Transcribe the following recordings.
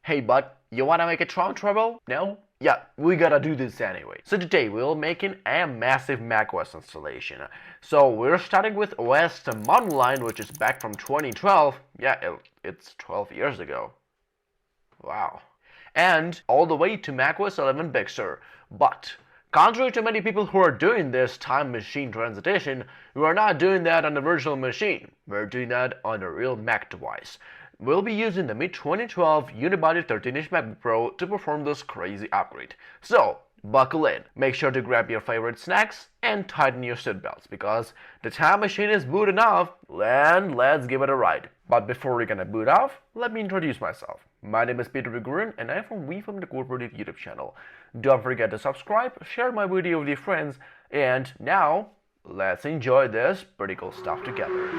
Hey bud, you wanna make a time travel? No? Yeah, we gotta do this anyway. So today we're making a massive macOS installation. So we're starting with OS X Mountain, which is back from 2012. Yeah, it's 12 years ago. Wow. And all the way to macOS 11 Big Sur. But contrary to many people who are doing this time machine transition, we are not doing that on the virtual machine. We're doing that on a real Mac device. We'll be using the mid-2012 unibody 13-inch MacBook Pro to perform this crazy upgrade. So, buckle in, make sure to grab your favorite snacks, and tighten your seatbelts because the time machine is booting off, and let's give it a ride. But before we're gonna boot off, let me introduce myself. My name is Peter Vigourin, and I'm from VMflame the Corporate YouTube channel. Don't forget to subscribe, share my video with your friends, and now, let's enjoy this pretty cool stuff together.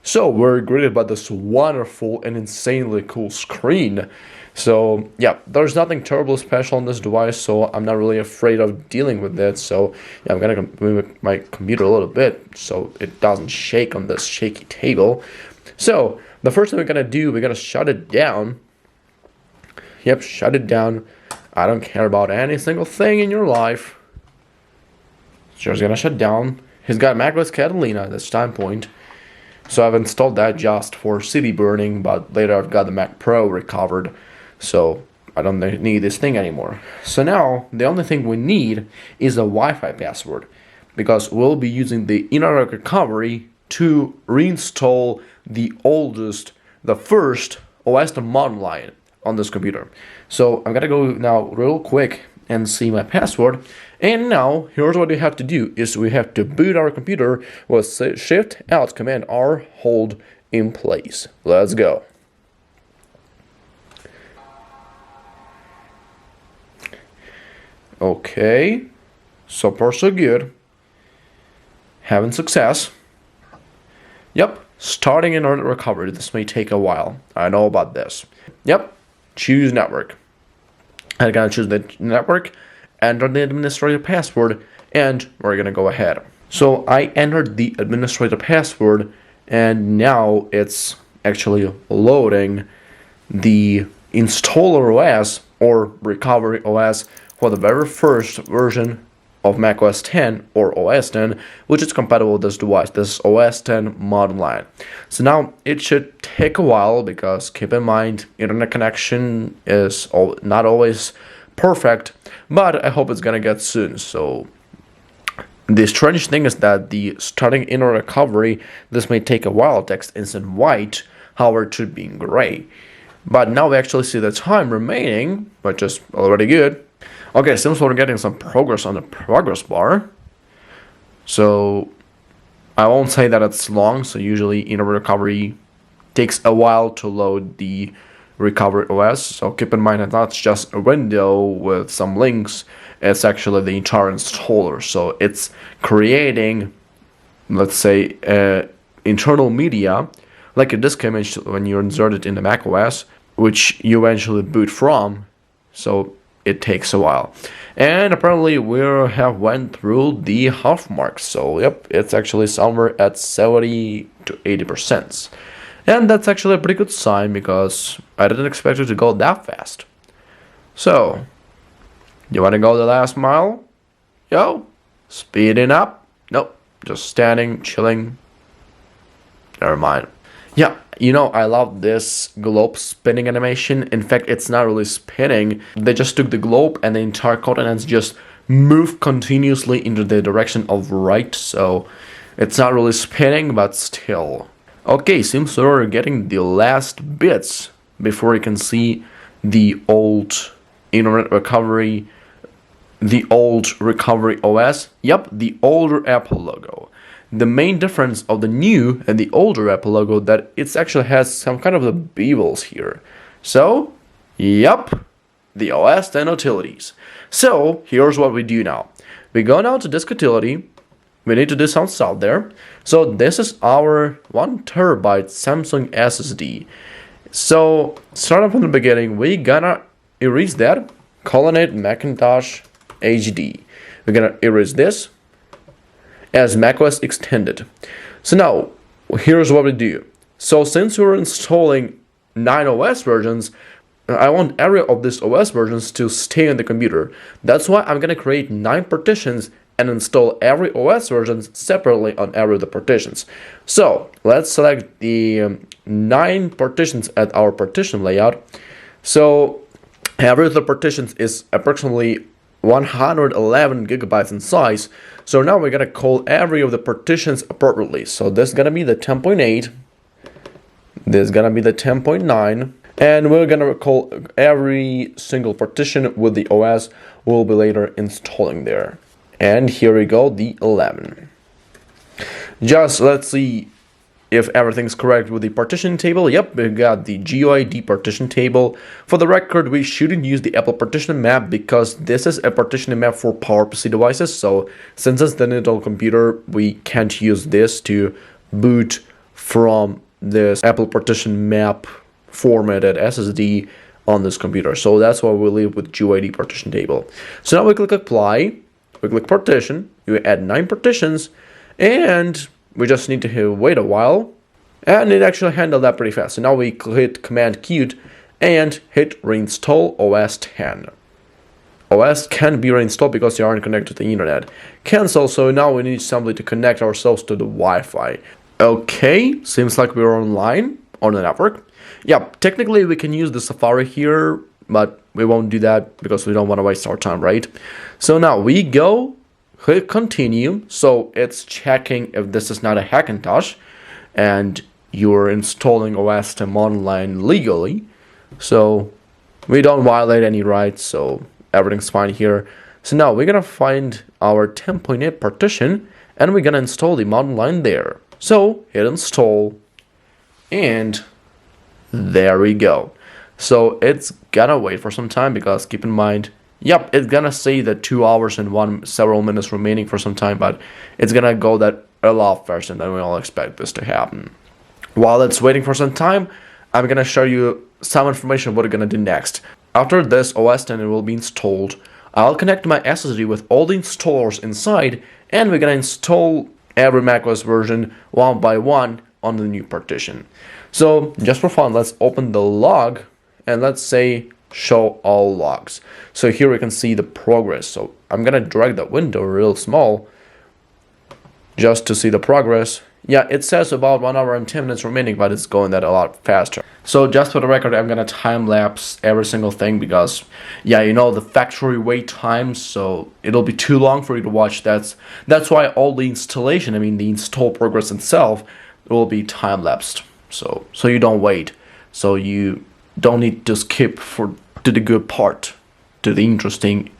So we're greeted by this wonderful and insanely cool screen. So yeah, there's nothing terribly special on this device, so I'm not really afraid of dealing with it. So yeah, I'm gonna move my computer a little bit so it doesn't shake on this shaky table. So the first thing we're gonna do, we're gonna shut it down. Yep, shut it down. I don't care about any single thing in your life. It's just gonna shut down. He's got macOS Catalina at this time point. So I've installed that just for CD burning, but later I've got the Mac Pro recovered, so I don't need this thing anymore. So now, the only thing we need is a Wi-Fi password, because we'll be using the internet recovery to reinstall the first OS X Mountain on this computer. So I'm gonna go now real quick and see my password. And now, here's what we have to do, is we have to boot our computer with Shift-Alt Command-R, hold in place. Let's go. Okay, so far so good. Having success. Yep, starting internet recovery. This may take a while. I know about this. Yep, choose network. I'm gonna choose the network, enter the administrator password, and we're gonna go ahead. So I entered the administrator password, and now it's actually loading the installer OS or recovery OS for the very first version of macOS 10 or OS 10, which is compatible with this device, this OS 10 Mountain. So now it should take a while because keep in mind, internet connection is not always perfect, but I hope it's gonna get soon. So the strange thing is that the starting internet recovery, this may take a while. Text is in white, however it should be in gray. But now we actually see the time remaining, which is already good. Okay, seems we're getting some progress on the progress bar. So I won't say that it's long, so usually internet recovery takes a while to load the recovery OS, so keep in mind that that's just a window with some links. It's actually the entire installer, so it's creating, let's say, internal media, like a disk image when you insert it in the macOS, which you eventually boot from, so it takes a while. And apparently we have went through the half mark, so yep, it's actually somewhere at 70 to 80%. And that's actually a pretty good sign because I didn't expect it to go that fast. So, you want to go the last mile? Yo, speeding up? Nope, just standing, chilling. Never mind. Yeah, you know, I love this globe spinning animation. In fact, it's not really spinning. They just took the globe and the entire continents just moved continuously into the direction of right. So, it's not really spinning, but still. Okay, seems we're getting the last bits before you can see the old internet recovery, the old recovery OS. Yep, the older Apple logo. The main difference of the new and the older Apple logo that it actually has some kind of the bevels here. So, yep, the OS X utilities. So, here's what we do now. We go now to disk utility. We need to do some stuff there. So this is our 1 terabyte Samsung SSD. So starting from the beginning, we gonna erase that, calling it Macintosh HD. We're gonna erase this as macOS extended. So now here's what we do. So since we're installing 9 OS versions, I want every of these OS versions to stay on the computer. That's why I'm gonna create 9 partitions and install every OS version separately on every of the partitions. So let's select the 9 partitions at our partition layout. So every of the partitions is approximately 111 gigabytes in size. So now we're gonna call every of the partitions appropriately. So this is gonna be the 10.8, this is gonna be the 10.9, and we're gonna call every single partition with the OS we'll be later installing there. And here we go, the 11. Just let's see if everything's correct with the partition table. Yep, we got the GUID partition table. For the record, we shouldn't use the Apple partition map because this is a partition map for PowerPC devices. So since it's the Intel computer, we can't use this to boot from this Apple partition map formatted SSD on this computer. So that's why we leave with GUID partition table. So now we click apply, we click partition, we add 9 partitions, and we just need to wait a while, and it actually handled that pretty fast. So now we hit Command Q and hit reinstall OS X. OS can't be reinstalled because you aren't connected to the internet. Cancel, so now we need simply to connect ourselves to the Wi-Fi. Okay, seems like we're online on the network. Yeah, technically we can use the Safari here, but we won't do that because we don't want to waste our time, right? So now we go, hit continue, so it's checking if this is not a Hackintosh and you're installing OS X online legally. So we don't violate any rights, so everything's fine here. So now we're gonna find our 10.8 partition and we're gonna install the mountain line there. So hit install, and there we go. So it's gonna wait for some time because keep in mind, yep, it's gonna say that 2 hours and several minutes remaining for some time, but it's gonna go that a lot faster than we all expect this to happen. While it's waiting for some time, I'm gonna show you some information of what we're gonna do next. After this OS X will be installed, I'll connect my SSD with all the installers inside, and we're gonna install every macOS version one by one on the new partition. So just for fun, let's open the log and let's say show all logs. So here we can see the progress. So I'm gonna drag that window real small just to see the progress. Yeah, it says about 1 hour and 10 minutes remaining, but it's going that a lot faster. So just for the record, I'm gonna time lapse every single thing because, yeah, you know, the factory wait time, so it'll be too long for you to watch. That's why all the installation, I mean the install progress itself, will be time lapsed. So you don't wait. So you don't need to skip to the good part, to the interesting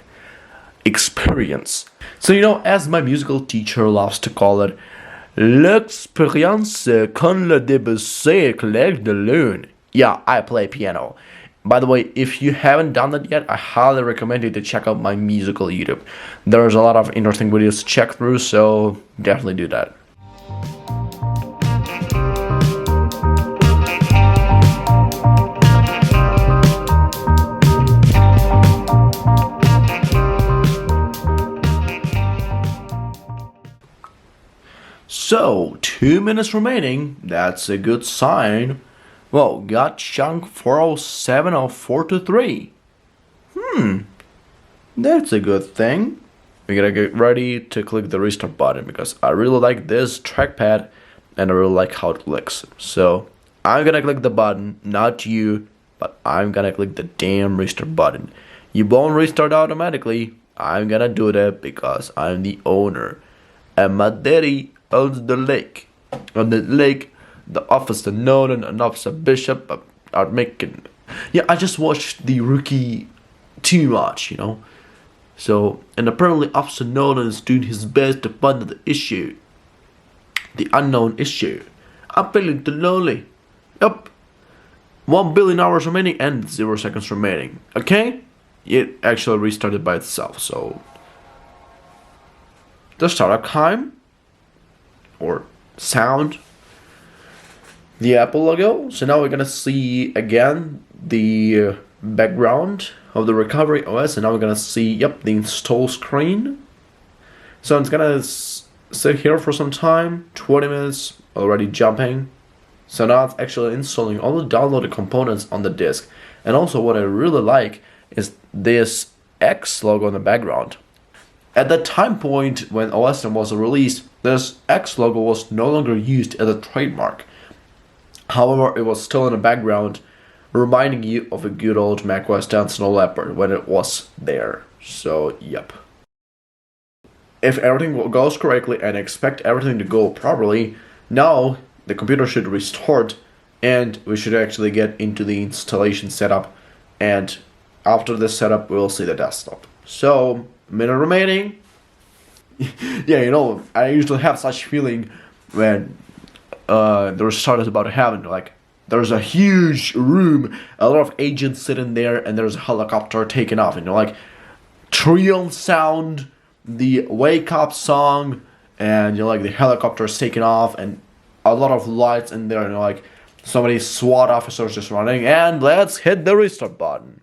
experience. So, you know, as my musical teacher loves to call it, l'expérience quand le début éclaire de lune. Yeah, I play piano. By the way, if you haven't done that yet, I highly recommend you to check out my musical YouTube. There's a lot of interesting videos to check through, so definitely do that. So, 2 minutes remaining, that's a good sign. Well, got chunk 4070423. That's a good thing. We gotta get ready to click the restart button because I really like this trackpad and I really like how it looks. So, I'm gonna click the button, not you, but I'm gonna click the damn restart button. You won't restart automatically. I'm gonna do that because I'm the owner. And my daddy owns the lake. On the lake, the Officer Nolan and Officer Bishop are making... Yeah, I just watched The Rookie too much, you know. So, and apparently Officer Nolan is doing his best to find the issue. The unknown issue. I'm feeling too lonely. Yup. 1 billion hours remaining and 0 seconds remaining. Okay? It actually restarted by itself, so... The startup time... or sound. the Apple logo. So now we're gonna see again the background of the recovery OS, and now we're gonna see, yep, the install screen. So it's gonna sit here for some time, 20 minutes, already jumping. So now it's actually installing all the downloaded components on the disk. And also what I really like is this X logo in the background. At the time point when OS X was released, this X logo was no longer used as a trademark. However, it was still in the background, reminding you of a good old macOS X Snow Leopard when it was there. So, yep. If everything goes correctly and expect everything to go properly, now the computer should restart and we should actually get into the installation setup, and after this setup we'll see the desktop. So, minute remaining. Yeah, you know, I usually have such feeling when the restart is about to happen. Like, there's a huge room, a lot of agents sitting there, and there's a helicopter taking off, and you're like, Trion sound, the wake up song, and you're like, the helicopter is taking off, and a lot of lights in there, and you're like, so many SWAT officers just running, and let's hit the restart button.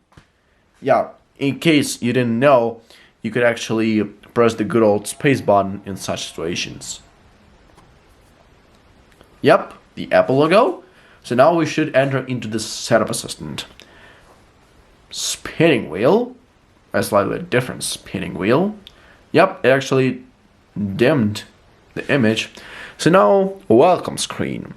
Yeah, in case you didn't know, you could actually press the good old space button in such situations. Yep, the Apple logo. So now we should enter into the setup assistant. Spinning wheel, a slightly different spinning wheel. Yep, it actually dimmed the image. So now, welcome screen.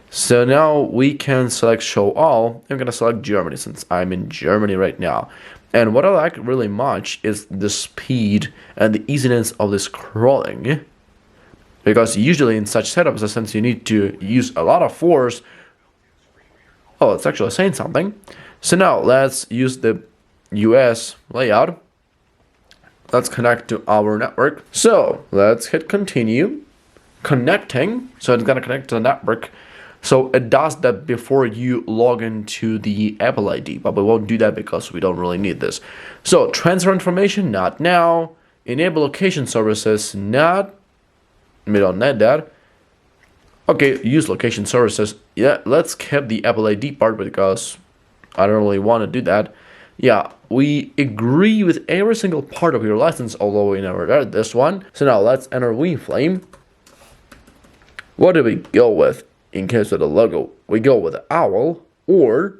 So now we can select show all. I'm gonna select Germany since I'm in Germany right now. And what I like really much is the speed and the easiness of the scrolling. Because usually in such setup assistants you need to use a lot of force. Oh, it's actually saying something. So now let's use the US layout. Let's connect to our network. So let's hit continue. Connecting. So it's gonna connect to the network. So it does that before you log into the Apple ID, but we won't do that because we don't really need this. So transfer information, not now. Enable location services, not. We don't need that. Okay, use location services. Yeah, let's keep the Apple ID part because I don't really want to do that. Yeah, we agree with every single part of your license, although we never did this one. So now let's enter VMflame. What do we go with? In case of the logo, we go with the owl, or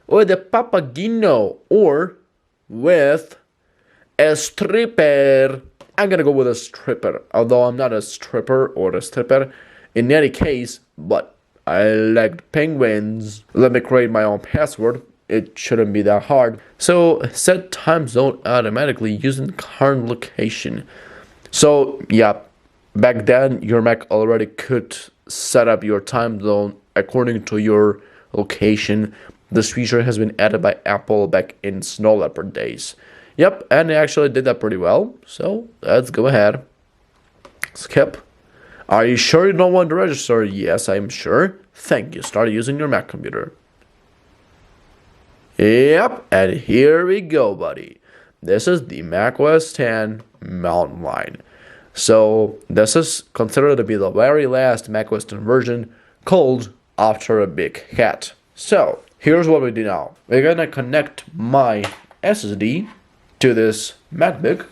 with the papagino, or with a stripper. I'm gonna go with a stripper, although I'm not a stripper or a stripper in any case, but I like penguins. Let me create my own password. It shouldn't be that hard. So set time zone automatically using current location. So yeah, back then your Mac already could set up your time zone according to your location. This feature has been added by Apple back in Snow Leopard days. Yep, and they actually did that pretty well. So let's go ahead. Skip. Are you sure you don't want to register? Yes, I'm sure. Thank you. Start using your Mac computer. Yep, and here we go, buddy. This is the macOS X Mountain Lion. So this is considered to be the very last macOS X version called After a Big Cat. So here's what we do now. We're gonna connect my SSD to this MacBook,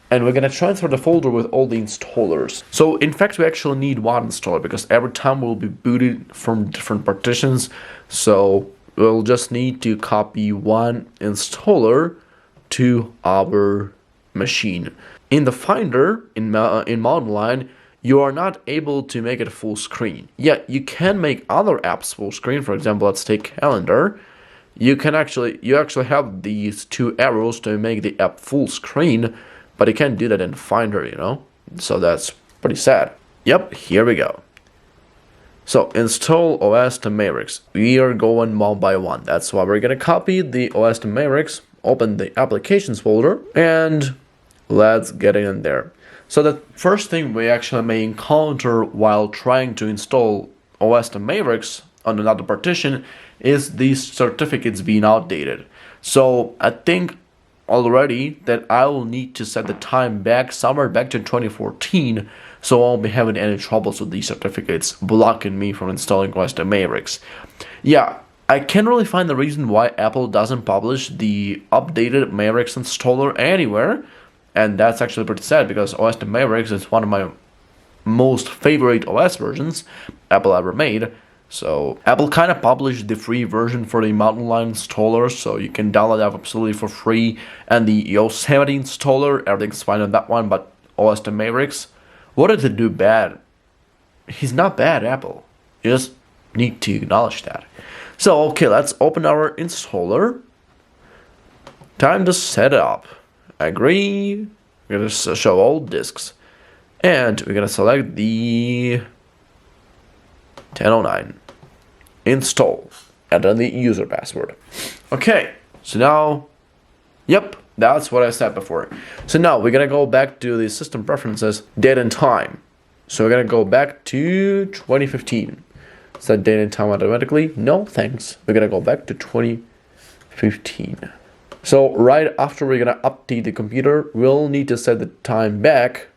and we're gonna transfer the folder with all the installers. So in fact, we actually need one installer because every time we'll be booted from different partitions. So we'll just need to copy one installer to our machine. In the Finder, in Mountain Lion, you are not able to make it full screen. Yeah, you can make other apps full screen. For example, let's take Calendar. You actually have these two arrows to make the app full screen, but you can't do that in Finder, you know? So that's pretty sad. Yep, here we go. So install OS X Mavericks. We are going one by one. That's why we're gonna copy the OS X Mavericks, open the applications folder, and let's get in there. So the first thing we actually may encounter while trying to install OS X Mavericks on another partition is these certificates being outdated. So I think already that I will need to set the time back somewhere back to 2014 so I won't be having any troubles with these certificates blocking me from installing OS X Mavericks. Yeah, I can't really find the reason why Apple doesn't publish the updated Mavericks installer anywhere, and that's actually pretty sad because OS X Mavericks is one of my most favorite OS versions Apple ever made. So Apple kind of published the free version for the Mountain Lion installer, so you can download that absolutely for free. And the Yosemite installer, everything's fine on that one, but OS X Mavericks, what did it do bad? He's not bad, Apple. You just need to acknowledge that. So, okay, let's open our installer. Time to set it up. Agree. We're going to show all disks. And we're going to select the 1009. Install. Enter the user password. Okay, so now, yep, that's what I said before. So now we're going to go back to the system preferences, date and time. So we're going to go back to 2015. Set date and time automatically? No, thanks. We're going to go back to 2015. So right after we're going to update the computer, we'll need to set the time back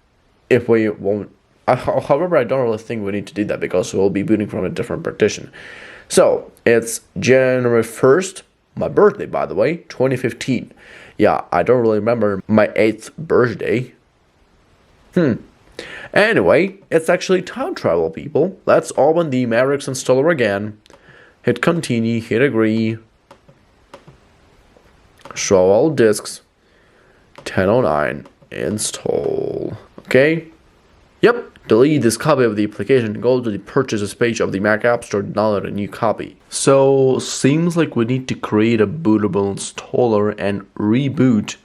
if we won't. However, I don't really think we need to do that because we'll be booting from a different partition. So it's January 1st, my birthday, by the way, 2015. Yeah, I don't really remember my 8th birthday. Anyway, it's actually time travel, people. Let's open the Mavericks installer again. Hit continue, hit agree. Show all disks. 1009, install. Okay. Yep. Delete this copy of the application, go to the purchases page of the Mac App Store, download a new copy. So, seems like we need to create a bootable installer and reboot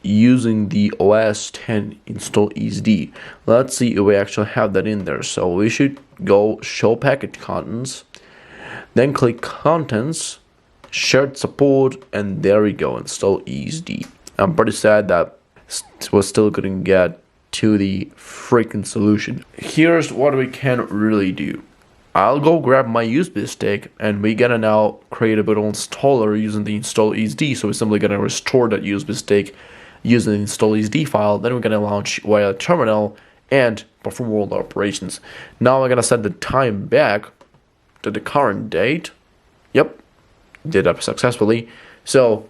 using the OS X InstallESD. Let's see if we actually have that in there. So we should go show package contents, then click contents, shared support, and there we go, InstallESD. I'm pretty sad that we're still couldn't get to the freaking solution. Here's what we can really do. I'll go grab my USB stick and we're gonna now create a bootable installer using the InstallESD. So we're simply gonna restore that USB stick using the InstallESD file. Then we're gonna launch via terminal and perform all the operations. Now we're gonna set the time back to the current date. Yep, did that successfully. So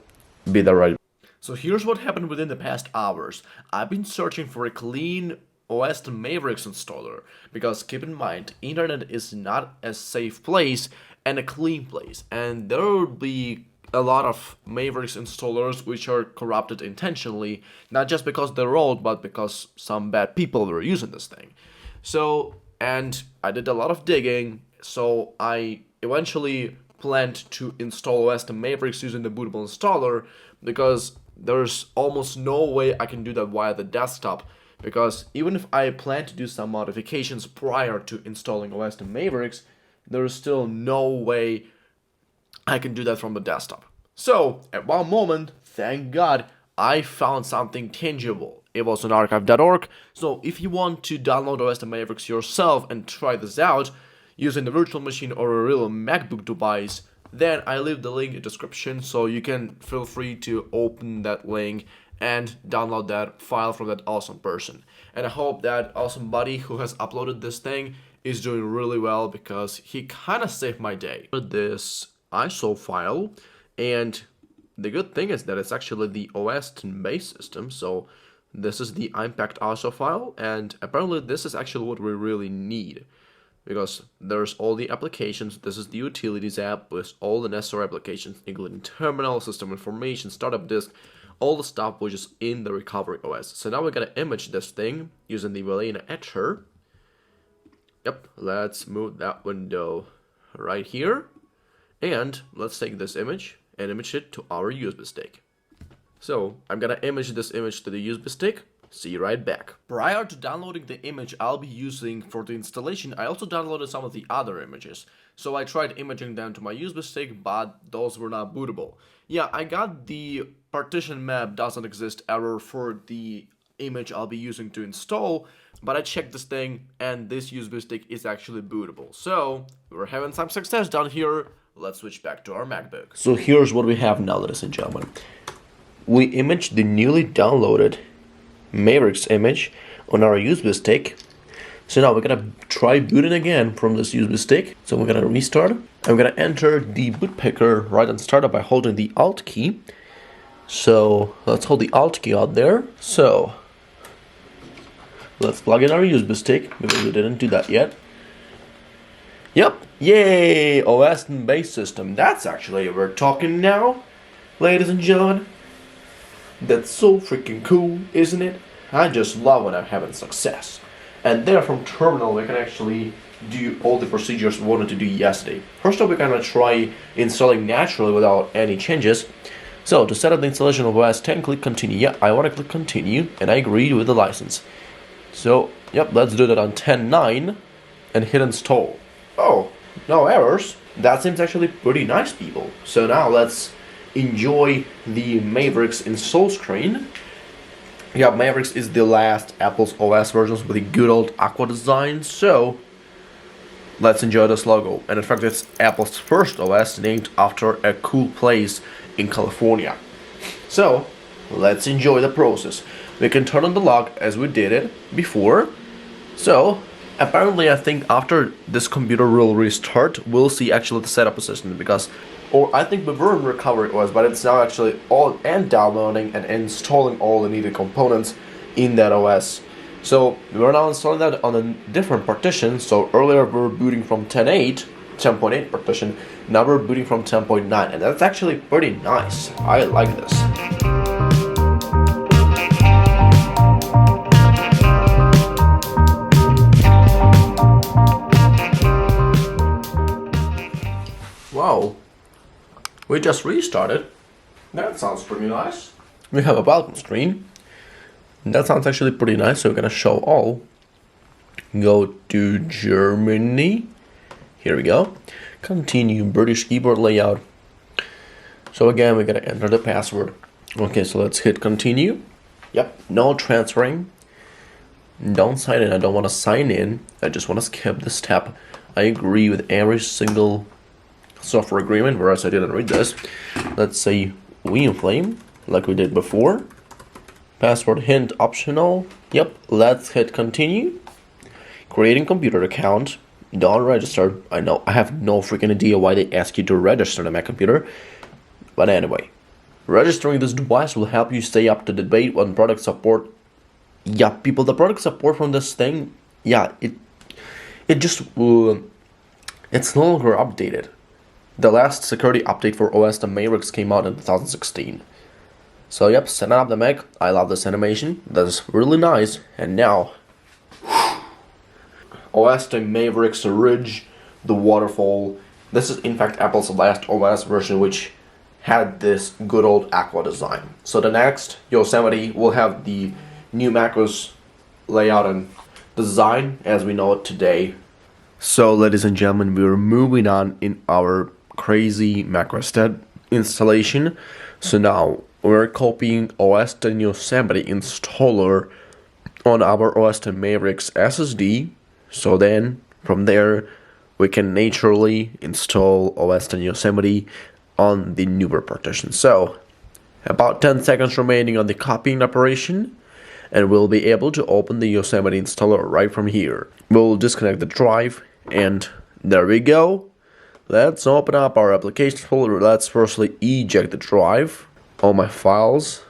be that right. So here's what happened within the past hours. I've been searching for a clean OS X Mavericks installer because keep in mind, internet is not a safe place and a clean place, and there will be a lot of Mavericks installers which are corrupted intentionally, not just because they're old, but because some bad people were using this thing. So, and I did a lot of digging, so I eventually planned to install OS X Mavericks using the bootable installer because there's almost no way I can do that via the desktop, because even if I plan to do some modifications prior to installing OS X Mavericks, there's still no way I can do that from the desktop. So, at one moment, thank God, I found something tangible. It was on archive.org, so if you want to download OS X Mavericks yourself and try this out using a virtual machine or a real MacBook device, then I leave the link in the description, so you can feel free to open that link and download that file from that awesome person. And I hope that awesome buddy who has uploaded this thing is doing really well, because he kind of saved my day. This ISO file, and the good thing is that it's actually the OS X base system, so this is the impact ISO file, and apparently this is actually what we really need, because there's all the applications. This is the utilities app with all the necessary applications, including terminal, system information, startup disk, all the stuff which is in the recovery OS. So now we're gonna image this thing using the Valena etcher. Yep, let's move that window right here, and let's take this image and image it to our USB stick. So I'm gonna image this image to the USB stick. See you right back. Prior to downloading the image I'll be using for the installation, I also downloaded some of the other images. So I tried imaging them to my USB stick, but those were not bootable. Yeah, I got the partition map doesn't exist error for the image I'll be using to install, but I checked this thing and this USB stick is actually bootable. So we're having some success down here. Let's switch back to our MacBook. So here's what we have now, ladies and gentlemen. We imaged the newly downloaded Mavericks image on our USB stick. So now we're gonna try booting again from this USB stick. So we're gonna restart. I'm gonna enter the boot picker right on startup by holding the Alt key. So let's hold the Alt key out there. So let's plug in our USB stick because we didn't do that yet. Yep, yay, OS and base system. That's actually, we're talking now, ladies and gentlemen. That's so freaking cool, isn't it? I just love when I'm having success. And there from terminal we can actually do all the procedures we wanted to do yesterday. First off, we're gonna try installing naturally without any changes. So to set up the installation of OS X, click continue. Yeah, I want to click continue and I agree with the license. So, yep, let's do that on 10.9 and hit install. Oh, no errors. That seems actually pretty nice, people. So now let's enjoy the Mavericks install screen. Yeah, Mavericks is the last Apple's OS versions with a good old aqua design, so let's enjoy this logo. And in fact, it's Apple's first OS named after a cool place in California. So let's enjoy the process. We can turn on the lock as we did it before. So apparently I think after this computer will restart, we'll see actually the setup assistant, because I think we were in recovery OS, but it's now actually all and downloading and installing all the needed components in that OS. So we're now installing that on a different partition. So earlier we were booting from 10.8 partition, now we're booting from 10.9, and that's actually pretty nice. I like this. Wow, we just restarted. That sounds pretty nice. We have a welcome screen. That sounds actually pretty nice, so we're gonna show all. Go to Germany. Here we go. Continue British keyboard layout. So again, we're gonna enter the password. Okay, so let's hit continue. Yep, no transferring. Don't sign in. I don't want to sign in. I just want to skip this step. I agree with every single software agreement, whereas I didn't read this. Let's say VMflame, like we did before. Password hint optional. Yep, let's hit continue. Creating computer account. Don't register. I know, I have no freaking idea why they ask you to register the Mac computer. But anyway, registering this device will help you stay up to date on product support. Yeah, people, the product support from this thing, yeah, it just, it's no longer updated. The last security update for OS X Mavericks came out in 2016. So yep, setting up the Mac. I love this animation. That's really nice. And now, OS X Mavericks Ridge, the waterfall. This is in fact Apple's last OS version which had this good old aqua design. So the next Yosemite will have the new macOS layout and design as we know it today. So ladies and gentlemen, we're moving on in our crazy macOS X installation. So now we're copying OS X Yosemite installer on our OS X Mavericks SSD. So then from there we can naturally install OS X Yosemite on the newer partition. So about 10 seconds remaining on the copying operation, and we'll be able to open the Yosemite installer right from here. We'll disconnect the drive, and there we go. Let's open up our application folder. Let's firstly eject the drive. All my files,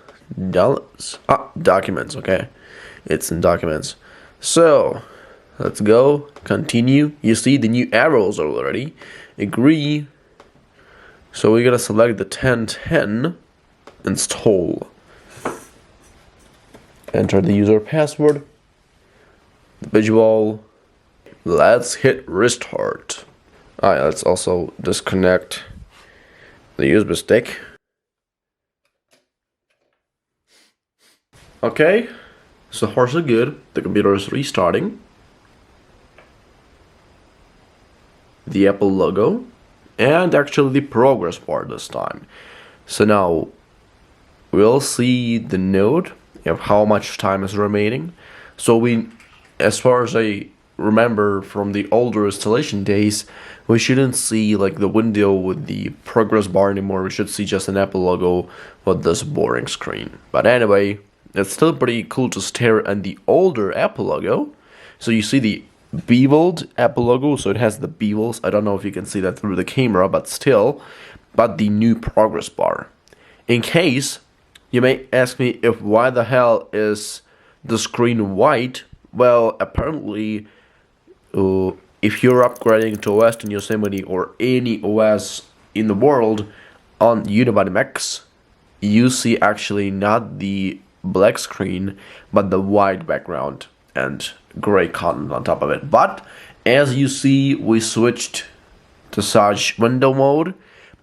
documents, okay. It's in documents. So let's go, continue. You see the new arrows already. Agree. So we're gonna select the 1010, install. Enter the user password, the visual. Let's hit restart. Alright, let's also disconnect the USB stick. Okay, so far so good. The computer is restarting. The Apple logo, and actually the progress bar this time. So now we'll see the note of how much time is remaining. So we, as far as I remember from the older installation days, we shouldn't see like the window with the progress bar anymore. We should see just an Apple logo with this boring screen. But anyway, it's still pretty cool to stare at the older Apple logo. So you see the beveled Apple logo, so it has the bevels. I don't know if you can see that through the camera, but still. But the new progress bar. In case you may ask me if why the hell is the screen white, well, apparently if you're upgrading to OS X Yosemite or any OS in the world on Unibody Macs, you see actually not the black screen, but the white background and gray content on top of it. But as you see, we switched to such window mode,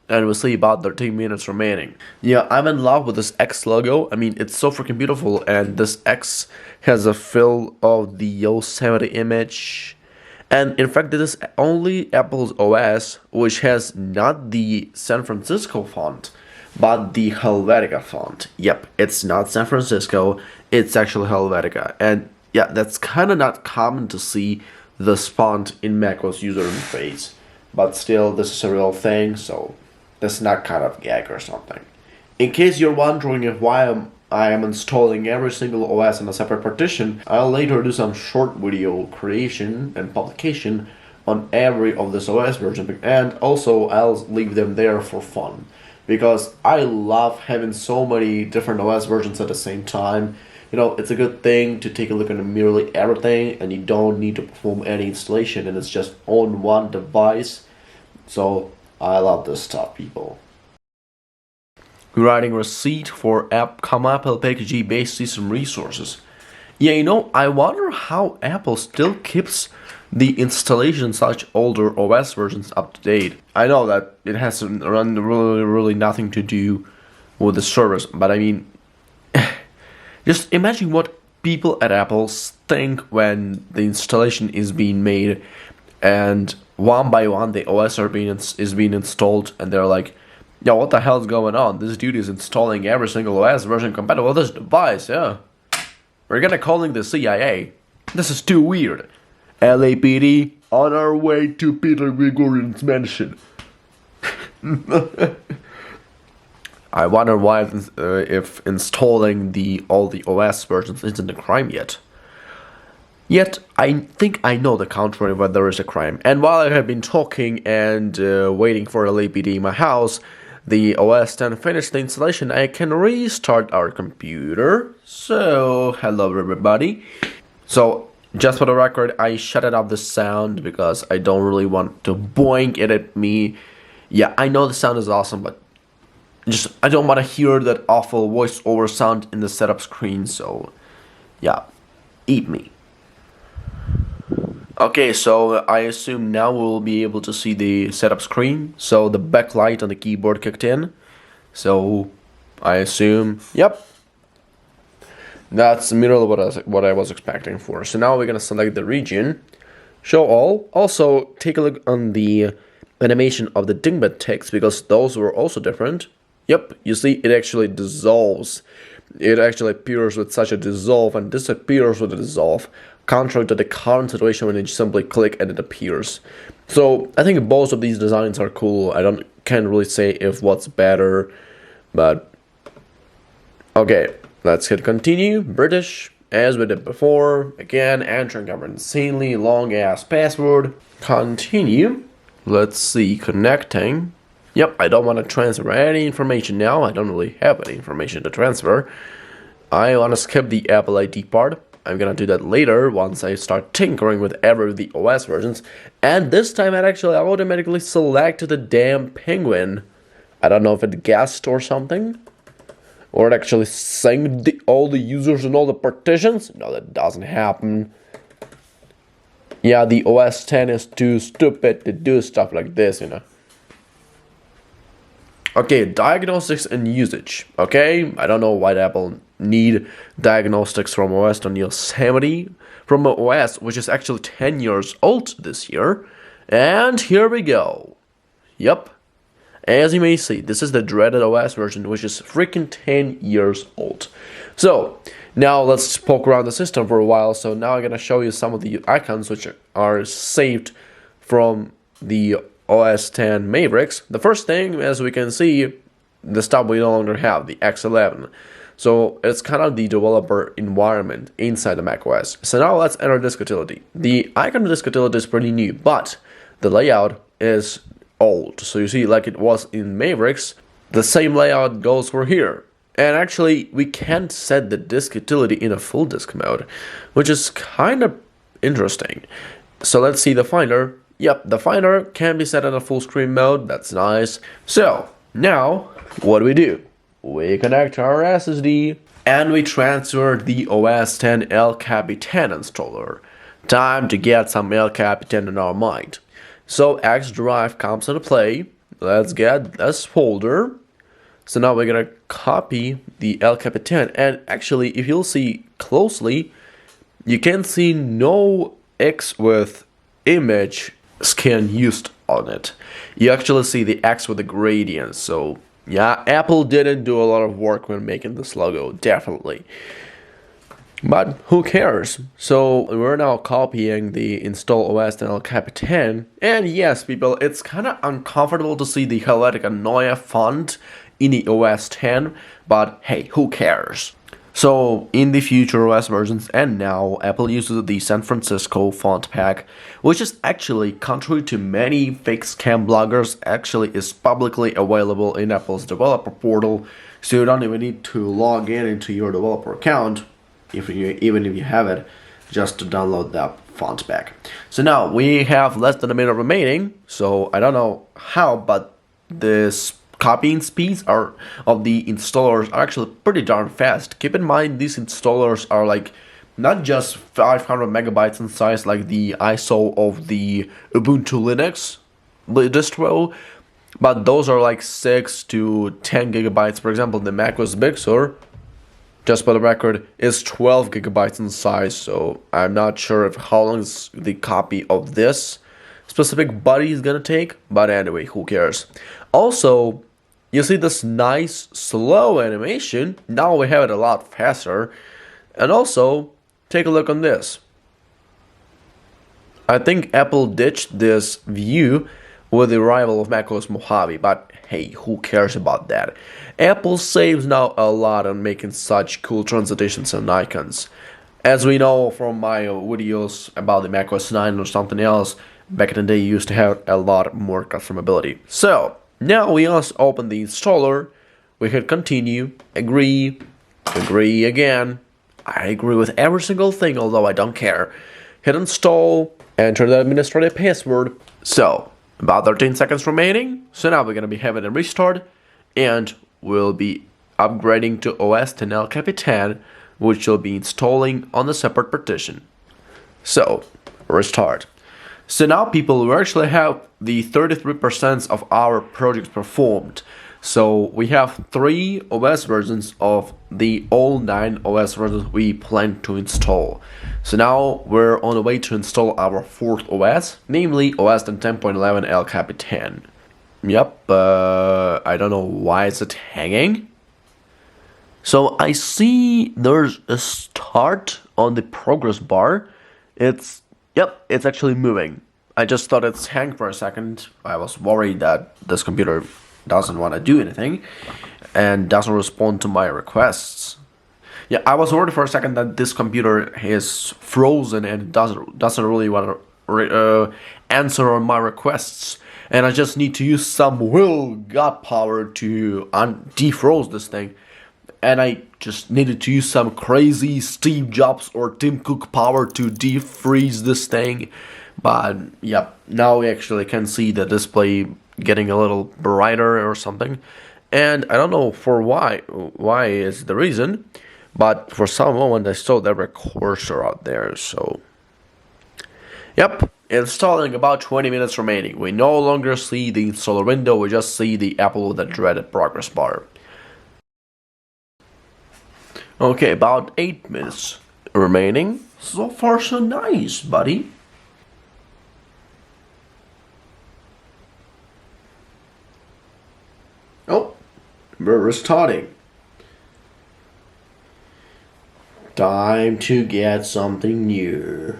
and we'll see about 13 minutes remaining. Yeah, I'm in love with this X logo. I mean, it's so freaking beautiful, and this X has a fill of the Yosemite image. And in fact, this is only Apple's OS which has not the San Francisco font, but the Helvetica font. Yep, it's not San Francisco, it's actually Helvetica. And yeah, that's kind of not common to see this font in macOS user interface. But still, this is a real thing, so that's not kind of gag or something. In case you're wondering if why I am installing every single OS in a separate partition, I'll later do some short video creation and publication on every of this OS version, and also I'll leave them there for fun. Because I love having so many different OS versions at the same time. You know, it's a good thing to take a look at nearly everything, and you don't need to perform any installation, and it's just on one device. So I love this stuff, people. Writing receipt for Apple package based system resources. Yeah, you know, I wonder how Apple still keeps the installation such older OS versions up to date. I know that it has really nothing to do with the service, but I mean, just imagine what people at Apple think when the installation is being made, and one by one the OS is being installed, and they're like, yo, what the hell's going on? This dude is installing every single OS version compatible with this device, yeah. We're gonna calling the CIA. This is too weird. LAPD, on our way to Peter Gregorian's mansion. I wonder why if installing all the OS versions isn't a crime yet. Yet, I think I know the contrary whether there is a crime. And while I have been talking and waiting for LAPD in my house, the OS X finished the installation, I can restart our computer. So, hello everybody. So, just for the record, I shut off the sound because I don't really want to boink it at me. Yeah, I know the sound is awesome, but I don't want to hear that awful voiceover sound in the setup screen, so yeah, eat me. Okay, so I assume now we'll be able to see the setup screen. So the backlight on the keyboard kicked in. So I assume, yep, that's merely what I was expecting for. So now we're gonna select the region, show all. Also take a look on the animation of the dingbat text because those were also different. Yep, you see it actually dissolves. It actually appears with such a dissolve and disappears with a dissolve, contrary to the current situation when you simply click and it appears. So I think both of these designs are cool. I can't really say if what's better, but okay, let's hit continue. British, as we did before. Again, entering our insanely long ass password. Continue. Let's see, connecting. Yep, I don't want to transfer any information now. I don't really have any information to transfer. I want to skip the Apple ID part. I'm gonna do that later once I start tinkering with every of the OS versions. And this time it actually automatically selected the damn penguin. I don't know if it guessed or something. Or it actually synced all the users and all the partitions. No, that doesn't happen. Yeah, the OS X is too stupid to do stuff like this, you know. Okay, diagnostics and usage. Okay, I don't know why Apple need diagnostics from OS on Yosemite, from an OS which is actually 10 years old this year. And here we go. Yep, as you may see, this is the dreaded OS version, which is freaking 10 years old. So now let's poke around the system for a while. So now I'm gonna show you some of the icons which are saved from the OS X Mavericks. The first thing, as we can see, the stuff we no longer have, the X11. So it's kind of the developer environment inside the macOS. So now let's enter disk utility. The icon of disk utility is pretty new, but the layout is old. So you see, like it was in Mavericks, the same layout goes for here. And actually, we can't set the disk utility in a full disk mode, which is kind of interesting. So let's see the Finder. Yep, the Finder can be set in a full screen mode. That's nice. So now, what do? We connect our SSD and we transfer the OS X El Capitan installer. Time to get some El Capitan in our mind. So X drive comes into play. Let's get this folder. So now we're gonna copy the El Capitan, and actually if you'll see closely, you can see no X with image scan used on it. You actually see the X with the gradient. So yeah, Apple didn't do a lot of work when making this logo, definitely. But who cares? So we're now copying the install OS X El Capitan, and yes, people, it's kind of uncomfortable to see the Helvetica Neue font in the OS X, but hey, who cares? So in the future OS versions and now, Apple uses the San Francisco font pack, which is actually, contrary to many fake scam bloggers, actually is publicly available in Apple's developer portal, so you don't even need to log in into your developer account, even if you have it, just to download that font pack. So now we have less than a minute remaining, so I don't know how, but this copying speeds of the installers are actually pretty darn fast. Keep in mind, these installers are like not just 500 megabytes in size like the ISO of the Ubuntu Linux distro, but those are like 6 to 10 gigabytes. For example, the macOS Big Sur, just for the record, is 12 gigabytes in size, so I'm not sure if how long the copy of this specific buddy is gonna take, but anyway, who cares. Also, you see this nice slow animation. Now we have it a lot faster. And also, take a look on this. I think Apple ditched this view with the arrival of macOS Mojave, but hey, who cares about that? Apple saves now a lot on making such cool transitions and icons. As we know from my videos about the macOS 9 or something else, back in the day you used to have a lot more customability. So, now we just open the installer, we hit continue, agree again. I agree with every single thing, although I don't care. Hit install, enter the administrative password. So, about 13 seconds remaining. So now we're going to be having a restart, and we'll be upgrading to OS X El Capitan, which will be installing on a separate partition. So, restart. So now, people, we actually have the 33% of our projects performed. So we have 3 OS versions of the all 9 OS versions we plan to install. So now we're on the way to install our 4th OS, namely OS X 10.11 El Capitan. Yep, I don't know why is it hanging. So I see there's a start on the progress bar. Yep, it's actually moving. I just thought it's hanged for a second. I was worried that this computer doesn't want to do anything and doesn't respond to my requests. Yeah, I was worried for a second that this computer is frozen and doesn't really want to answer on my requests, and I just need to use some God power to defroze this thing. And I just needed to use some crazy Steve Jobs or Tim Cook power to defreeze this thing. But yep, now we actually can see the display getting a little brighter or something. And I don't know for why is the reason, but for some moment I saw the cursor out there. So yep, installing, about 20 minutes remaining. We no longer see the installer window, we just see the Apple with the dreaded progress bar. Okay, about 8 minutes remaining. So far so nice, buddy. Oh, we're restarting. Time to get something new.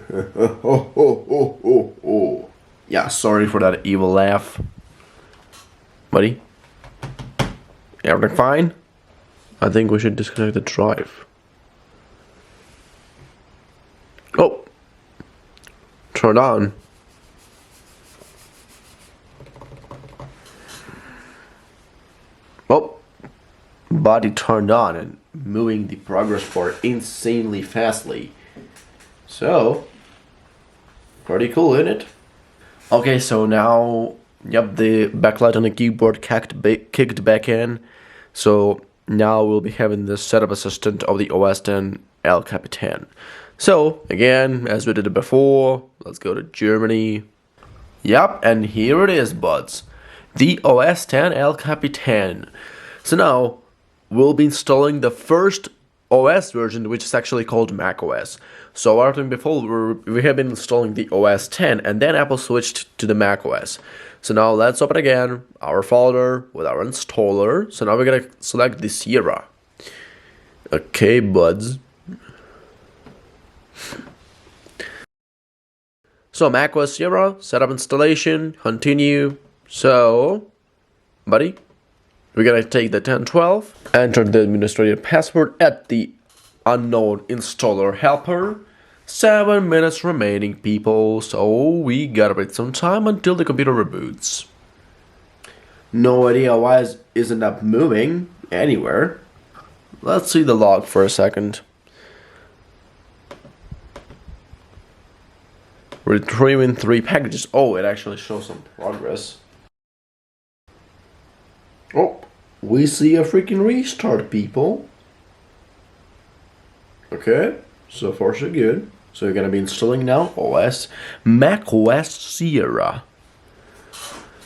Yeah, sorry for that evil laugh. Buddy? Everything fine? I think we should disconnect the drive. Oh! Turned on. Oh! Body turned on and moving the progress bar insanely fastly. So, pretty cool, isn't it? Okay, so now, yep, the backlight on the keyboard kicked back in. So now we'll be having the setup assistant of the OS X El Capitan. So again, as we did it before, let's go to Germany. Yep, and here it is, buds. The OS X El Capitan. So now we'll be installing the first OS version, which is actually called macOS. So our time before, we have been installing the OS X, and then Apple switched to the macOS. So now let's open again our folder with our installer. So now we're gonna select the Sierra. Okay, buds. So macOS Sierra, setup installation, continue. So, buddy, we're gonna take the 1012, enter the administrator password at the unknown installer helper. 7 minutes remaining, people, so we gotta wait some time until the computer reboots. No idea why it isn't up moving anywhere. Let's see the log for a second. Retrieving 3 packages. Oh, it actually shows some progress. Oh, we see a freaking restart, people. Okay, so far so good. So we're gonna be installing now macOS Sierra.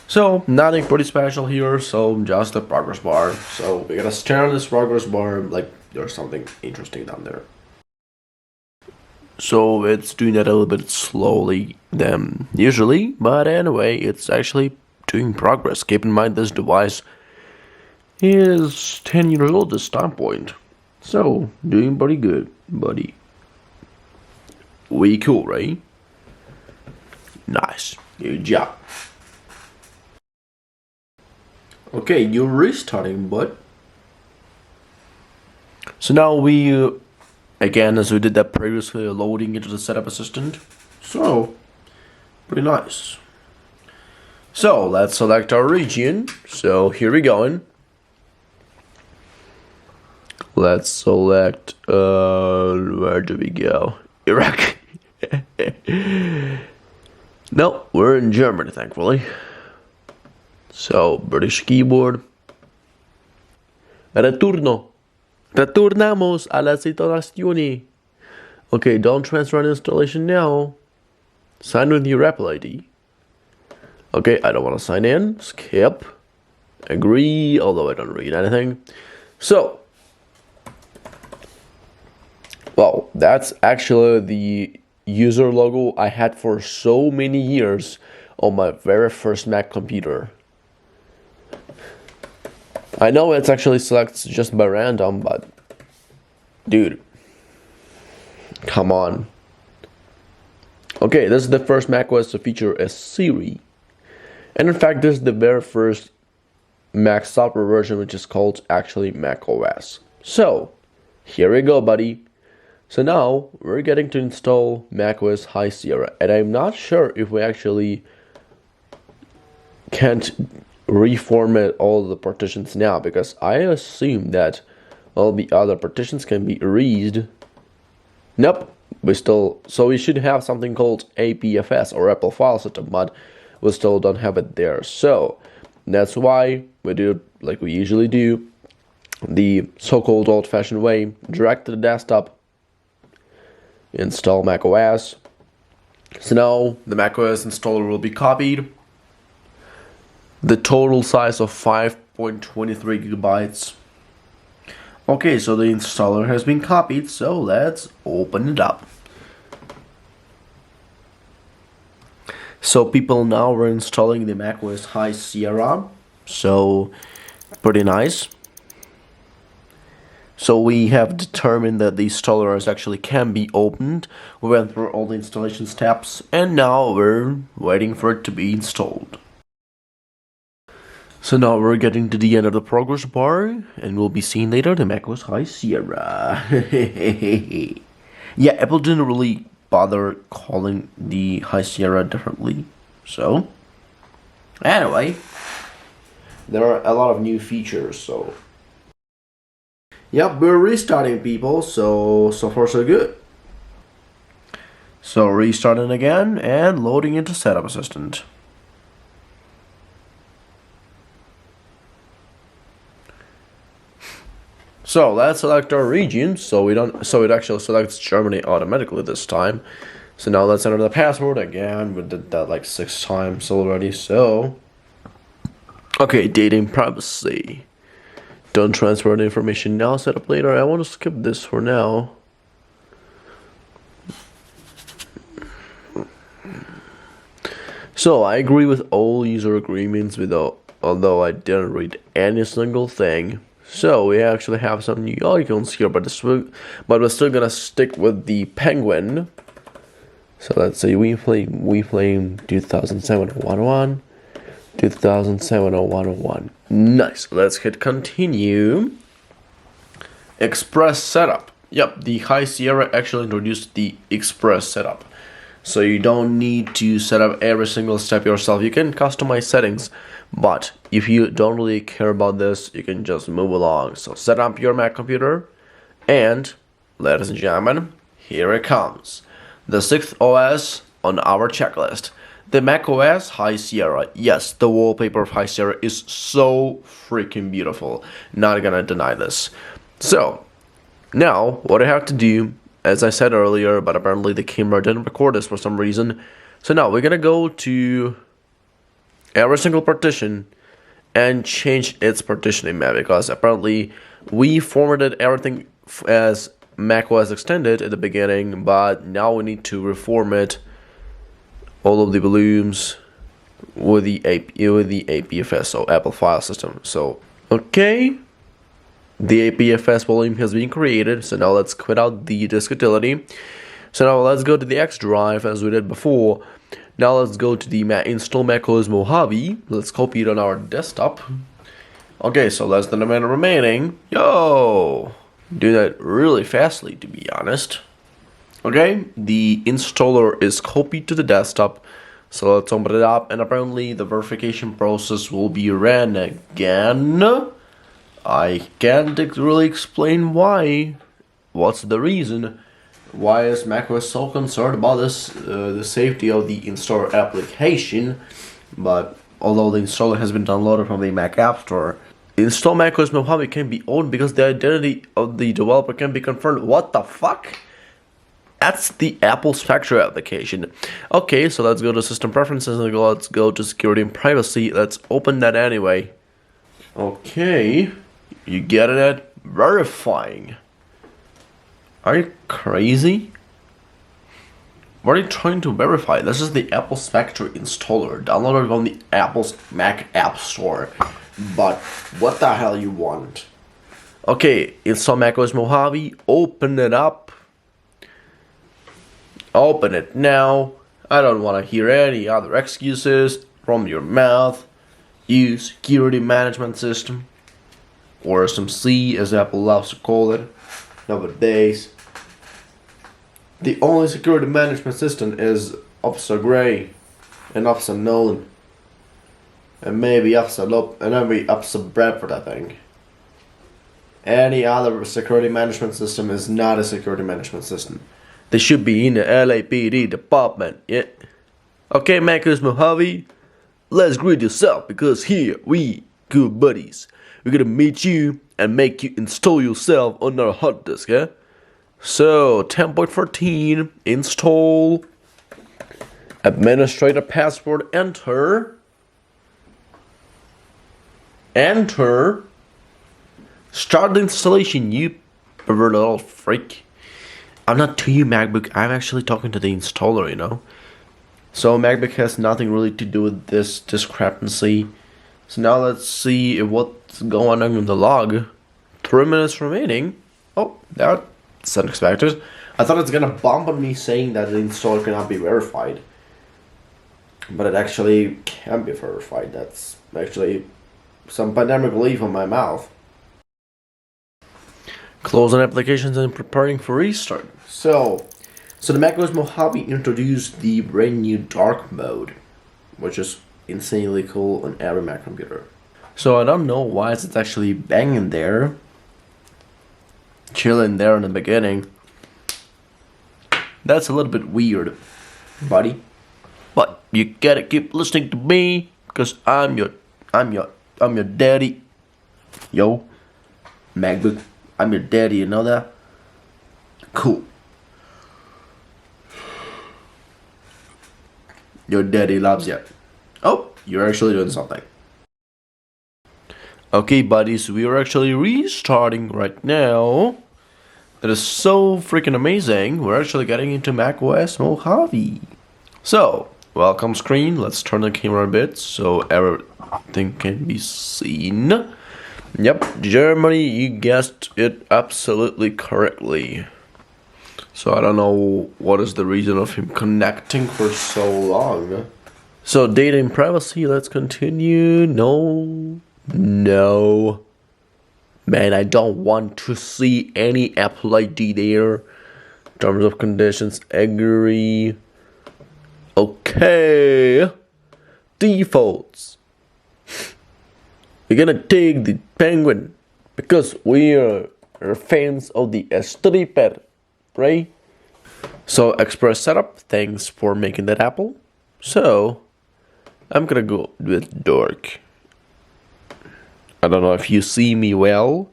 So nothing pretty special here, so just a progress bar. So we're gonna stare at this progress bar like there's something interesting down there. So it's doing that a little bit slowly than usually, but anyway, it's actually doing progress. Keep in mind this device is 10 years old at this time point. So, doing pretty good, buddy. We cool, right? Nice. Good job. Okay, you're restarting, bud. So now we, again, as we did that previously, loading into the setup assistant. So, pretty nice. So, let's select our region. So, here we go. Let's select, where do we go? Iraq. No, we're in Germany, thankfully. So, British keyboard. Retorno. Retornamos a la situazione. Okay, don't transfer an installation now. Sign with your Apple ID. Okay, I don't want to sign in. Skip. Agree, although I don't read anything. So, well, that's actually the user logo I had for so many years on my very first Mac computer. I know it's actually selects just by random, but dude, come on. Okay, this is the first macOS to feature a Siri. And in fact, this is the very first Mac software version, which is called actually macOS. So, here we go, buddy. So now we're getting to install macOS High Sierra, and I'm not sure if we actually can't reformat all the partitions now, because I assume that all the other partitions can be erased. Nope, we should have something called APFS or Apple File System, but we still don't have it there. So that's why we do it like we usually do, the so-called old-fashioned way: drag to the desktop, install macOS. So now the macOS installer will be copied. The total size of 5.23 gigabytes. Okay, so the installer has been copied, so let's open it up. So people, now we're installing the macOS High Sierra. So pretty nice. So we have determined that the installer actually can be opened. We went through all the installation steps, and now we're waiting for it to be installed. So now we're getting to the end of the progress bar, and we'll be seeing later the macOS High Sierra. Yeah, Apple didn't really bother calling the High Sierra differently. So, anyway, there are a lot of new features, so. Yep, we're restarting, people, so far so good. So restarting again and loading into Setup Assistant. So let's select our region, so it actually selects Germany automatically this time. So now let's enter the password again. We did that like 6 times already, so. Okay, dating privacy. Don't transfer the information now, set up later. I want to skip this for now. So I agree with all user agreements, although I didn't read any single thing. So we actually have some new icons here, but we're still gonna stick with the penguin. So let's say VMflame 2007-0101, 2007-0101. Nice. Let's hit continue. Express setup. Yep, the High Sierra actually introduced the Express setup. So you don't need to set up every single step yourself. You can customize settings, but if you don't really care about this, you can just move along. So set up your Mac computer, and ladies and gentlemen, here it comes. The 6th OS on our checklist. The macOS High Sierra. Yes, the wallpaper of High Sierra is so freaking beautiful. Not gonna deny this. So, now, what I have to do, as I said earlier, but apparently the camera didn't record this for some reason. So now we're gonna go to every single partition and change its partitioning map, because apparently we formatted everything as macOS Extended at the beginning, but now we need to reformat all of the volumes with the APFS, so Apple File System. So, okay. The APFS volume has been created, so now let's quit out the disk utility. So now let's go to the X drive as we did before. Now let's go to the install macOS Mojave. Let's copy it on our desktop. Okay, so less than a minute remaining. Yo! Do that really fastly, to be honest. Okay, the installer is copied to the desktop. So let's open it up, and apparently the verification process will be ran again. I can't really explain why. What's the reason? Why is macOS so concerned about this, the safety of the installer application? But although the installer has been downloaded from the Mac App Store, install macOS Mojave can be owned because the identity of the developer can be confirmed. What the fuck? That's the Apple Spectre application. Okay, so let's go to System Preferences and let's go to Security and Privacy. Let's open that anyway. Okay. You get it at verifying. Are you crazy? What are you trying to verify? This is the Apple Spectre installer, downloaded from the Apple's Mac App Store. But what the hell you want? Okay, install macOS Mojave, open it up. Open it now. I don't want to hear any other excuses from your mouth. Use Security Management System, or SMC as Apple loves to call it nowadays. The only security management system is Officer Gray and Officer Nolan, and maybe Officer Officer Bradford, I think. Any other security management system is not a security management system. They should be in the LAPD department, yeah. Okay, macOS Mojave, let's greet yourself, because here we good buddies. We're gonna meet you and make you install yourself on our hard disk, yeah? So, 10.14, install, administrator password, enter, start the installation, you pervert little freak. I'm not to you, MacBook, I'm actually talking to the installer, you know? So, MacBook has nothing really to do with this discrepancy. So now let's see what's going on in the log. 3 minutes remaining. Oh, that's unexpected. I thought it's gonna bump on me saying that the installer cannot be verified. But it actually can be verified. That's actually some pandemic relief on my mouth. Closing applications and preparing for restart. So the macOS Mojave introduced the brand new dark mode, which is insanely cool on every Mac computer. So I don't know why it's actually banging there, chilling there in the beginning. That's a little bit weird, buddy. But you gotta keep listening to me, because I'm your daddy. Yo, MacBook, I'm your daddy, you know that? Cool. Your daddy loves you. Oh, you're actually doing something. Okay, buddies, we are actually restarting right now. That is so freaking amazing. We're actually getting into macOS Mojave. So, welcome screen. Let's turn the camera a bit so everything can be seen. Yep, Germany, you guessed it absolutely correctly. So I don't know what is the reason of him connecting for so long. So data and privacy, let's continue. No. Man, I don't want to see any Apple ID there. Terms of conditions, agree. Okay. Defaults. We're gonna take the penguin because we are fans of the stripper, right? So Express setup, thanks for making that Apple. So I'm gonna go with dark. I don't know if you see me well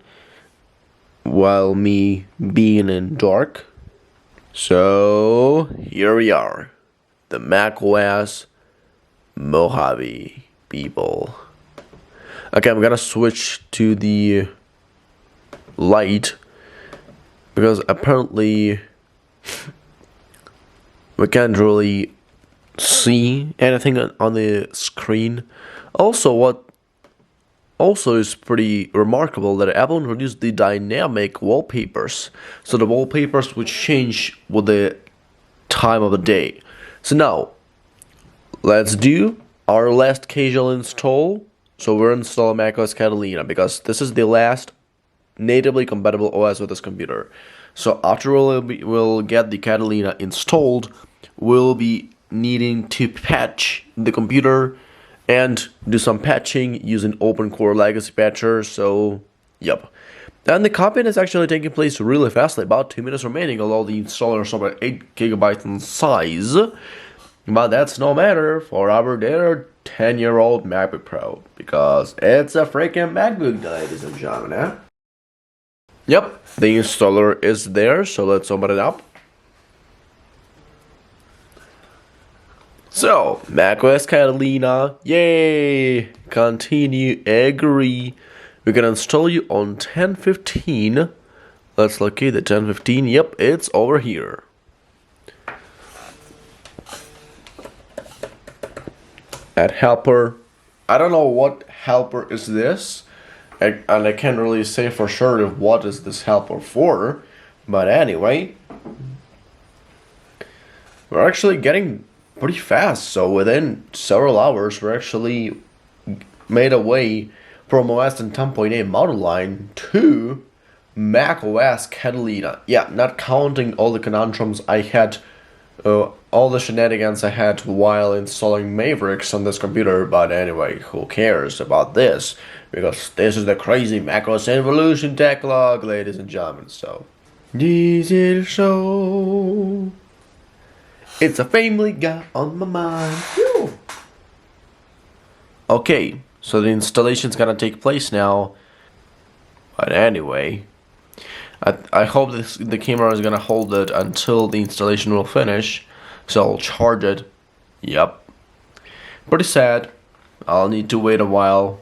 while me being in dark. So here we are, the macOS Mojave people. Okay, I'm gonna switch to the light because apparently we can't really see anything on the screen. What also is pretty remarkable that Apple introduced the dynamic wallpapers. So the wallpapers which change with the time of the day. So now, let's do our last casual install. So we're installing macOS Catalina because this is the last natively compatible OS with this computer. So after we'll get the Catalina installed, we'll be needing to patch the computer and do some patching using OpenCore Legacy Patcher. So, yep. And the copying is actually taking place really fastly, about 2 minutes remaining, although the installer is about 8 GB in size. But that's no matter for our dear 10-year-old MacBook Pro, because it's a freaking MacBook, ladies and gentlemen, eh? Yep, the installer is there, so let's open it up. So, macOS Catalina, yay! Continue, agree. We can install you on 10.15. Let's locate the 10.15. Yep, it's over here. Add helper. I don't know what helper is this, and I can't really say for sure what is this helper for. But anyway, we're actually getting pretty fast. So within several hours, we're actually made a way from OS X 10.8 model line to macOS Catalina. Yeah, not counting all the conundrums I had, all the shenanigans I had while installing Mavericks on this computer. But anyway, who cares about this? Because this is the crazy macOS Evolution tech log, ladies and gentlemen. So, this is show. It's a family guy on my mind. Whew. Okay, so the installation's gonna take place now. But anyway, I hope the camera is gonna hold it until the installation will finish. So I'll charge it. Yep. Pretty sad. I'll need to wait a while.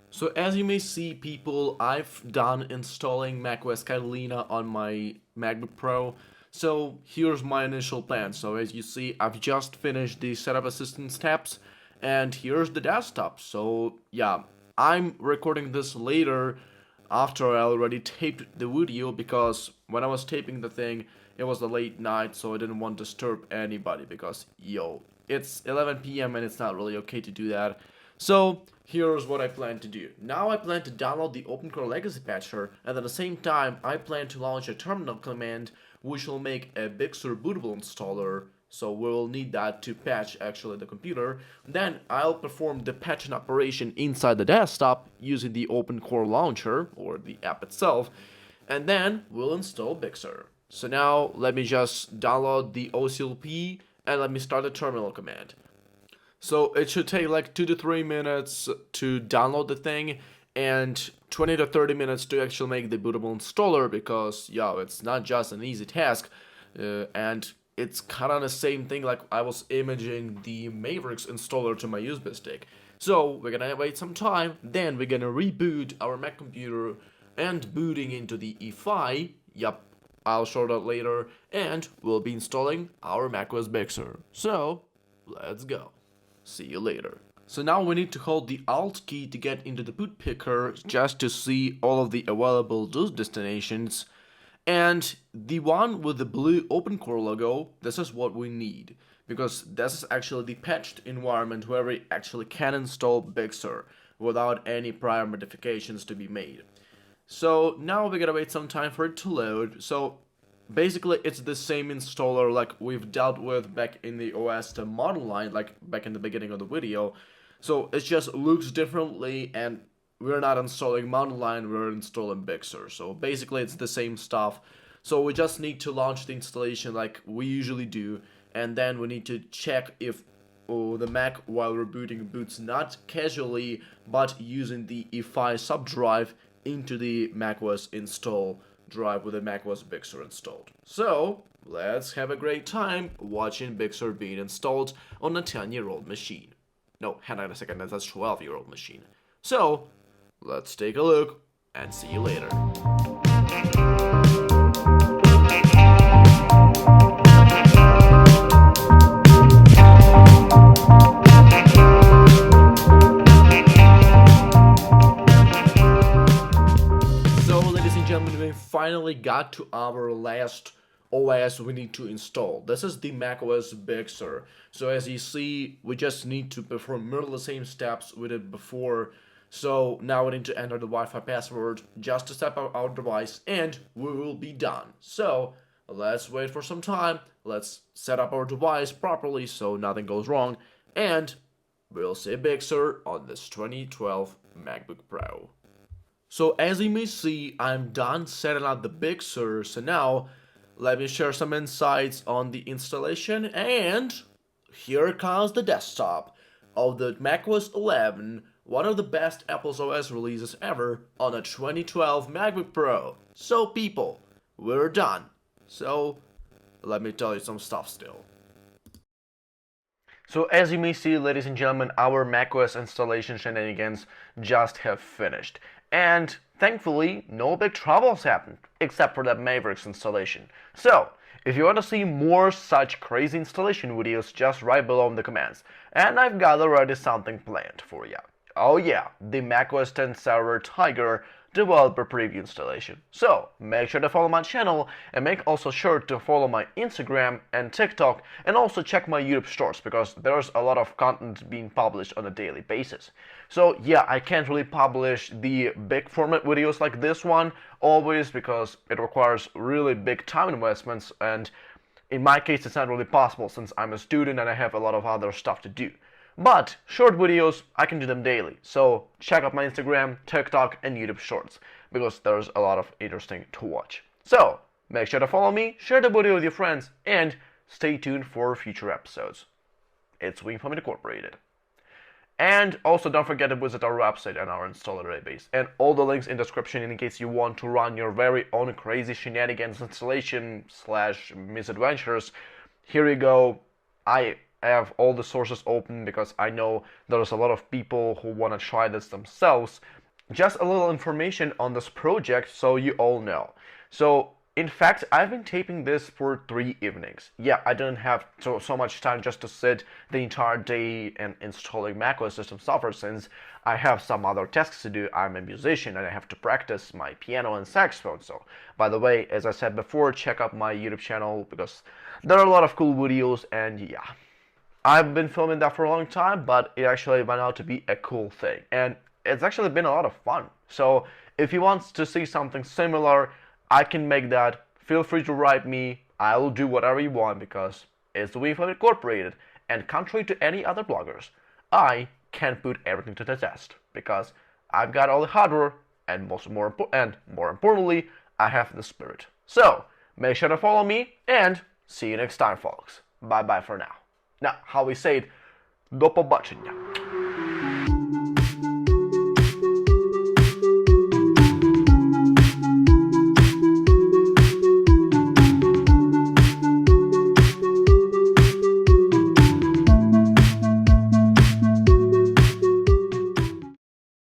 So as you may see, people, I've done installing macOS Catalina on my MacBook Pro. So here's my initial plan. So as you see, I've just finished the setup assistance steps, and here's the desktop. So yeah, I'm recording this later after I already taped the video, because when I was taping the thing, it was a late night, so I didn't want to disturb anybody, because yo, it's 11 p.m. and it's not really okay to do that. So here's what I plan to do. Now I plan to download the OpenCore Legacy Patcher, and at the same time I plan to launch a terminal command which will make a Big Sur bootable installer. So we'll need that to patch actually the computer. Then I'll perform the patching operation inside the desktop using the OpenCore launcher or the app itself, and then we'll install Big Sur. So now let me just download the OCLP and let me start the terminal command. So it should take like 2 to 3 minutes to download the thing and 20 to 30 minutes to actually make the bootable installer, because it's not just an easy task, and it's kind of the same thing like I was imaging the Mavericks installer to my USB stick. So we're gonna wait some time, then we're gonna reboot our Mac computer and booting into the EFI. I'll show that later, and we'll be installing our macOS Big Sur. So let's go. See you later. So now we need to hold the Alt key to get into the boot picker just to see all of the available DOS destinations. And the one with the blue OpenCore logo, this is what we need, because this is actually the patched environment where we actually can install Big Sur without any prior modifications to be made. So now we gotta wait some time for it to load. So basically it's the same installer like we've dealt with back in the OS X model line, like back in the beginning of the video. So it just looks differently, and we're not installing Mountain Lion, we're installing Big Sur. So basically it's the same stuff. So we just need to launch the installation like we usually do, and then we need to check if the Mac while rebooting boots not casually but using the EFI subdrive into the macOS install drive with the macOS Big Sur installed. So let's have a great time watching Big Sur being installed on a 10-year-old machine. No, hang on a second, that's a 12-year-old machine. So let's take a look and see you later. So ladies and gentlemen, we finally got to our last OS we need to install. This is the macOS Big Sur. So as you see, we just need to perform merely the same steps we did before. So now we need to enter the Wi-Fi password just to set up our device, and we will be done. So let's wait for some time. Let's set up our device properly so nothing goes wrong, and we'll see Big Sur on this 2012 MacBook Pro. So as you may see, I'm done setting up the Big Sur. So now let me share some insights on the installation, and here comes the desktop of the macOS 11, one of the best Apple's OS releases ever on a 2012 MacBook Pro. So people, we're done. So let me tell you some stuff still. So as you may see, ladies and gentlemen, our macOS installation shenanigans just have finished. And thankfully, no big troubles happened, except for that Mavericks installation. So, if you want to see more such crazy installation videos, just write below in the comments. And I've got already something planned for you. Oh yeah, the macOS X Server Tiger developer preview installation. So make sure to follow my channel, and make also sure to follow my Instagram and TikTok, and also check my YouTube shorts, because there's a lot of content being published on a daily basis. So yeah, I can't really publish the big format videos like this one always, because it requires really big time investments, and in my case it's not really possible since I'm a student and I have a lot of other stuff to do. But short videos, I can do them daily, so check out my Instagram, TikTok, and YouTube shorts, because there's a lot of interesting to watch. So make sure to follow me, share the video with your friends, and stay tuned for future episodes. It's VMflame Incorporated. And also don't forget to visit our website and our installer database, and all the links in the description in case you want to run your very own crazy shenanigans installation / misadventures. Here you go. I have all the sources open because I know there's a lot of people who want to try this themselves. Just a little information on this project so you all know. So in fact, I've been taping this for 3 evenings. Yeah, I didn't have so much time just to sit the entire day and installing macOS system software, since I have some other tasks to do. I'm a musician and I have to practice my piano and saxophone. So, by the way, as I said before, check out my YouTube channel because there are a lot of cool videos, and yeah. I've been filming that for a long time, but it actually went out to be a cool thing. And it's actually been a lot of fun. So if you want to see something similar, I can make that. Feel free to write me. I will do whatever you want because it's the VMflame Incorporated. And contrary to any other bloggers, I can't put everything to the test because I've got all the hardware and more importantly, I have the spirit. So make sure to follow me and see you next time, folks. Bye bye for now. Now, how we say it, до побачення.